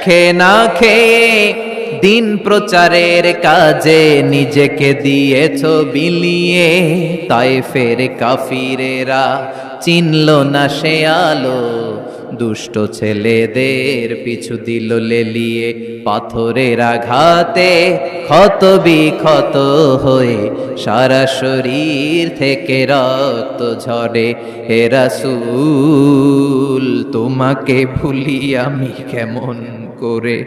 খেয়ে না খেয়ে দিন প্রচারের কাজে নিজেকে দিয়েছ বিলিয়ে, তায়েফের কাফিরেরা চিনল না সে আলো, দুষ্ট ছেলেদের পিছু দিল লেলিয়ে, পাথরের আঘাতে ক্ষত বিক্ষত হয়ে সারা শরীর থেকে রক্ত ঝরে। হে রাসূল তোমাকে ভুলি আমি কেমন করে,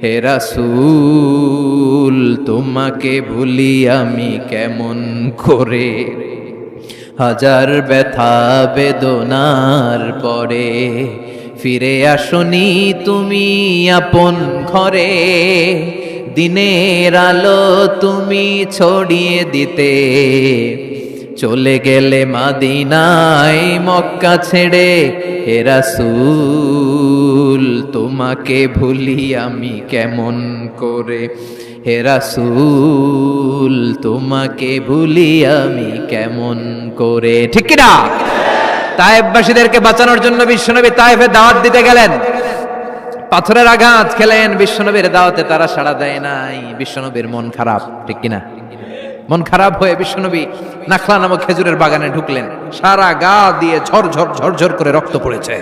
হে রাসূল তোমাকে ভুলি আমি কেমন করে। হাজার ব্যথা বেদনার পরে ফিরে আসনি তুমি আপন ঘরে, দিনের আলো তুমি ছড়িয়ে দিতে চলে গেলে মদিনায় মক্কা ছেড়ে। হে রাসূল তোমাকে ভুলি আমি কেমন করে, হে রাসূল তোমাকে ভুলি আমি কেমন করে। ঠিক কি না? তায়েফবাসীদেরকে বাঁচানোর জন্য বিশ্বনবী তায়েফে দাওয়াত দিতে গেলেন, পাথরের আঘাত খেলেন, বিশ্বনবীর দাওয়াতে তারা সাড়া দেয় নাই। বিশ্বনবীর মন খারাপ, ঠিক কিনা? মন খারাপ হয়ে বিশ্বনবী নাখলা নামক খেজুরের বাগানে ঢুকলেন, সারা গা দিয়ে ঝরঝর ঝরঝর করে রক্ত পড়েছে।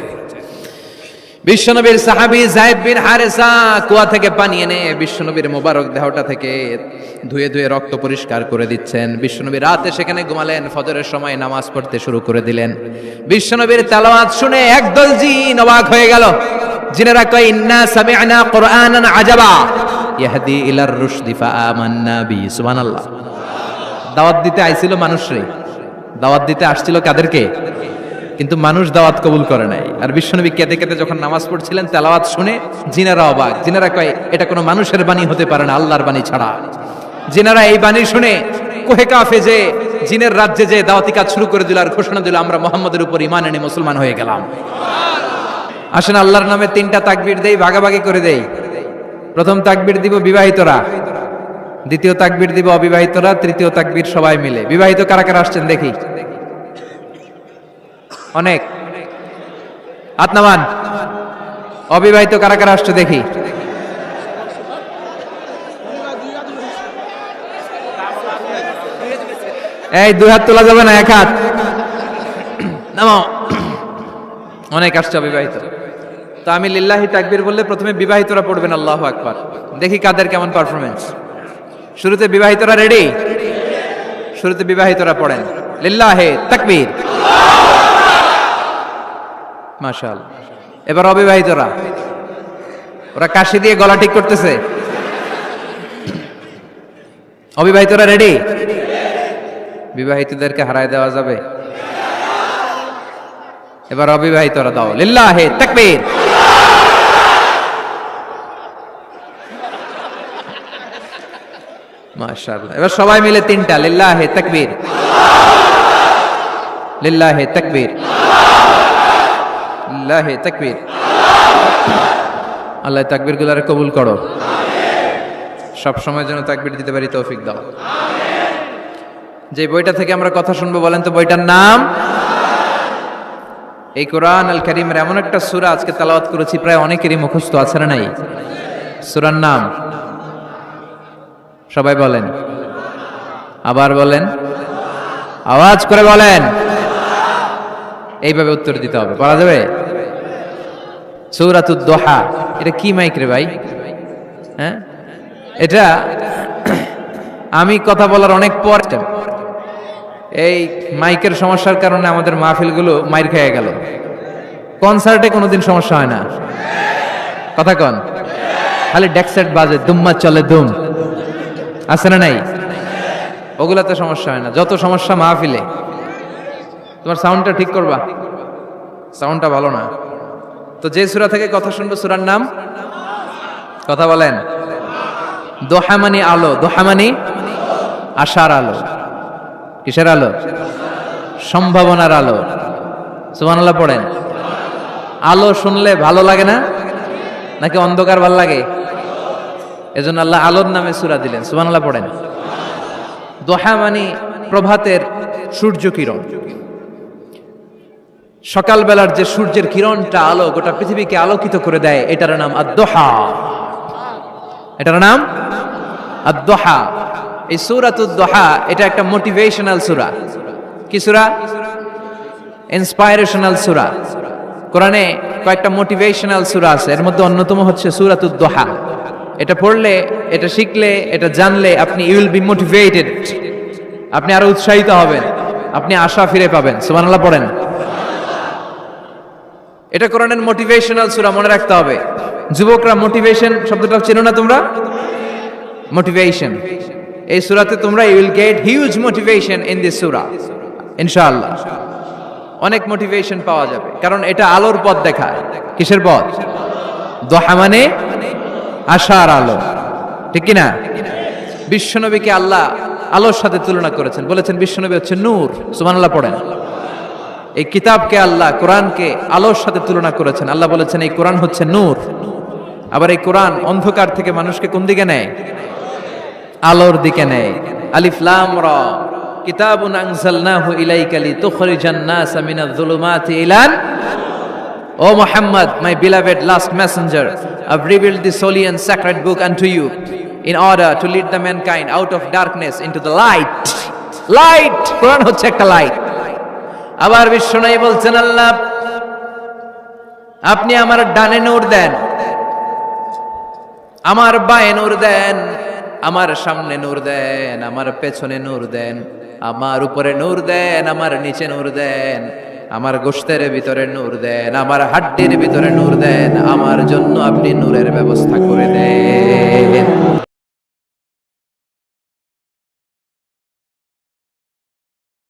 বিশ্বনবীর সাহাবী যায়েদ বিন হারেসা কুয়া থেকে পানি এনে বিশ্বনবীর মোবারক দেহটা থেকে ধুয়ে ধুয়ে রক্ত পরিষ্কার করে দিচ্ছেন। বিশ্বনবী রাতে সেখানে ঘুমালেন, ফজরের সময় নামাজ পড়তে শুরু করে দিলেন। বিশ্বনবীর তেলাওয়াত শুনে একদল জিন অবাক হয়ে গেল। জিনেরা কয়, ইন্না সামি'না কুরআনান আজাবা ইয়াহদি ইলার রুশদি ফাআমান্না বি। সুবহানাল্লাহ। দাওয়াত দিতে আইছিল মানুষরে, দাওয়াত দিতে আসছিল কাদেরকে? কিন্তু মানুষ দাওয়াত কবুল করে নাই। আর বিশ্বনবী কেঁদে কেঁদে যখন নামাজ পড়ছিলেন, তেলাওয়াত শুনে জিনেরা অবাক। জিনেরা কয়, এটা কোনো মানুষের বাণী হতে পারে না, আল্লাহর বাণী ছাড়া। জিনেরা এই বাণী শুনে কোহে কাফে যে জিনের রাজ্যে যে দাওয়াতি কাজ শুরু করে দিল আর ঘোষণা দিল, আমরা মুহাম্মদের উপর ঈমান এনে মুসলমান হয়ে গেলাম। আসেন আল্লাহর নামে 3টা তাকবীর দেই, ভাগাভাগি করে দেই। প্রথম তাকবীর দিব বিবাহিতরা, দ্বিতীয় তাকবীর দিব অবিবাহিতরা, তৃতীয় তাকবীর সবাই মিলে। বিবাহিত কারা কারা আসছেন দেখি? অনেক, হাত নামান। অবিবাহিত কারা কারা আসছে দেখি? এই 2 হাত তোলা যাবে না, 1 হাত নামাও। অনেক আসছে অবিবাহিত। তো আমি লিল্লাহি তাকবীর বললে প্রথমে বিবাহিতরা পড়বেন আল্লাহু আকবার। দেখি কাদের কেমন পারফরমেন্স। শুরুতে বিবাহিতরা রেডি? শুরুতে বিবাহিতরা পড়েন লিল্লাহি তাকবীর। মাশাআল্লাহ। এবার অবিবাহিতরা, ওরা কাশি দিয়ে গলা ঠিক করতেছে। অবিবাহিতরা রেডি? বিবাহিতদেরকে হারায় দেওয়া যাবে? এবার অবিবাহিতরা দাও লিল্লাহি তাকবীর। মাশাআল্লাহ। এবার সবাই মিলে 3টা লিল্লাহি তাকবীর, লিল্লাহি তাকবীর, লিল্লাহি তাকবীর। আল্লাহ তাকবীর গুলারে কবুল করো, সব সময় যেন তাকবীর দিতে পারি তৌফিক দাও। যে বইটা থেকে আমরা কথা শুনবো বলেন তো বইটার নাম? এই কোরআন আল কারীমের এমন একটা সূরা আজকে তেলাওয়াত করেছি, প্রায় অনেকেরই মুখস্থ আছে না নাই? সূরার নাম সবাই বলেন, আবার বলেন, আওয়াজ করে বলেন। এইভাবে উত্তর দিতে হবে, পারা যাবে? সূরাতুদ দোহা। এটা কি মাইক রে ভাই? হ্যাঁ, এটা আমি কথা বলার অনেক পর এই মাইকের সমস্যার কারণে আমাদের মাহফিলগুলো মাইর খেয়ে গেল। কনসার্টে কোনোদিন সমস্যা হয় না, কথা কন? খালি ডেকসেট বাজে, দুম্মা চলে দুম, আছে না নাই? ওগুলাতে সমস্যা হয় না, যত সমস্যা মাহফিলে। তোমার সাউন্ডটা ঠিক করবা, সাউন্ডটা ভালো না। তো যে সূরা থেকে কথা শুনবো সূরার নাম কথা বলেন। দোহা মানে আলো, দোহা মানে আশার আলো। কিসের আলো? সম্ভাবনার আলো। সুবহানাল্লাহ পড়েন। আলো শুনলে ভালো লাগে না নাকি অন্ধকার ভালো লাগে? এজন্য আল্লাহ আলোর নামে সূরা দিলেন। সুবহানাল্লাহ পড়েন। দোহা মানে প্রভাতের সূর্য কিরণ। সকালবেলার যে সূর্যের কিরণটা আলো গোটা পৃথিবীকে আলোকিত করে দেয়, এটার নাম আদ-দুহা। এটার নাম আদ-দুহা। এই সূরাতুদ দুহা এটা একটা মোটিভেশনাল সূরা। কি সূরা? ইন্সপাইরেশনাল সূরা। কোরআনে কয়েকটা মোটিভেশনাল সূরা আছে, এর মধ্যে অন্যতম হচ্ছে সূরাতুদ দুহা। এটা পড়লে, এটা শিখলে, এটা জানলে আপনি ইউ উইল বি মোটিভেটেড, আপনি আরো উৎসাহিত হবেন, আপনি আশা ফিরে পাবেন। সুবহানাল্লাহ পড়েন। এটা কোরআনের মোটিভেশনাল সূরা, মনে রাখতে হবে। যুবকরা, মোটিভেশন শব্দটা চেনো না তোমরা? মোটিভেশন, এই সূরাতে তোমরা you will get huge motivation in this সূরা ইনশাআল্লাহ। অনেক মোটিভেশন পাওয়া যাবে, কারণ এটা আলোর পথ দেখায়। কিসের পথ? দুহা মানে আশার আলো, ঠিক কি না? বিশ্বনবীকে আল্লাহ আলোর সাথে তুলনা করেছেন, বলেছেন বিশ্বনবী হচ্ছে নূর। সুবহানাল্লাহ পড়েন। এই কিতাবকে আল্লাহ, কোরআনকে আলোর সাথে তুলনা করেছেন। আল্লাহ বলেছেন এই কোরআন হচ্ছে নূর। আবার এই কোরআন অন্ধকার থেকে মানুষকে কোন দিকে নেয়? আলোর দিকে নেয়। আলিফ লাম রা, কিতাবুন আনজালনাহু ইলাইকা লিতুখরিজান NASA Minaj যুলুমাতি ইলান। O Muhammad, my beloved last messenger, I've revealed this holy and sacred book unto you in order to lead the mankind out of darkness into the light. Light, কোরআন হচ্ছে একটা লাইট। আবার বিশ্বনবী বলছেন, আল্লাহ আপনি আমার ডানে নূর দেন, আমার বায়ে নূর দেন, আমার সামনে নূর দেন, আমার পেছনে নূর দেন, আমার উপরে নূর দেন, আমার নিচে নূর দেন, আমার গোশতের ভিতরে নূর দেন, আমার হাড্ডির ভিতরে নূর দেন, আমার জন্য আপনি নূরের ব্যবস্থা করে দেন।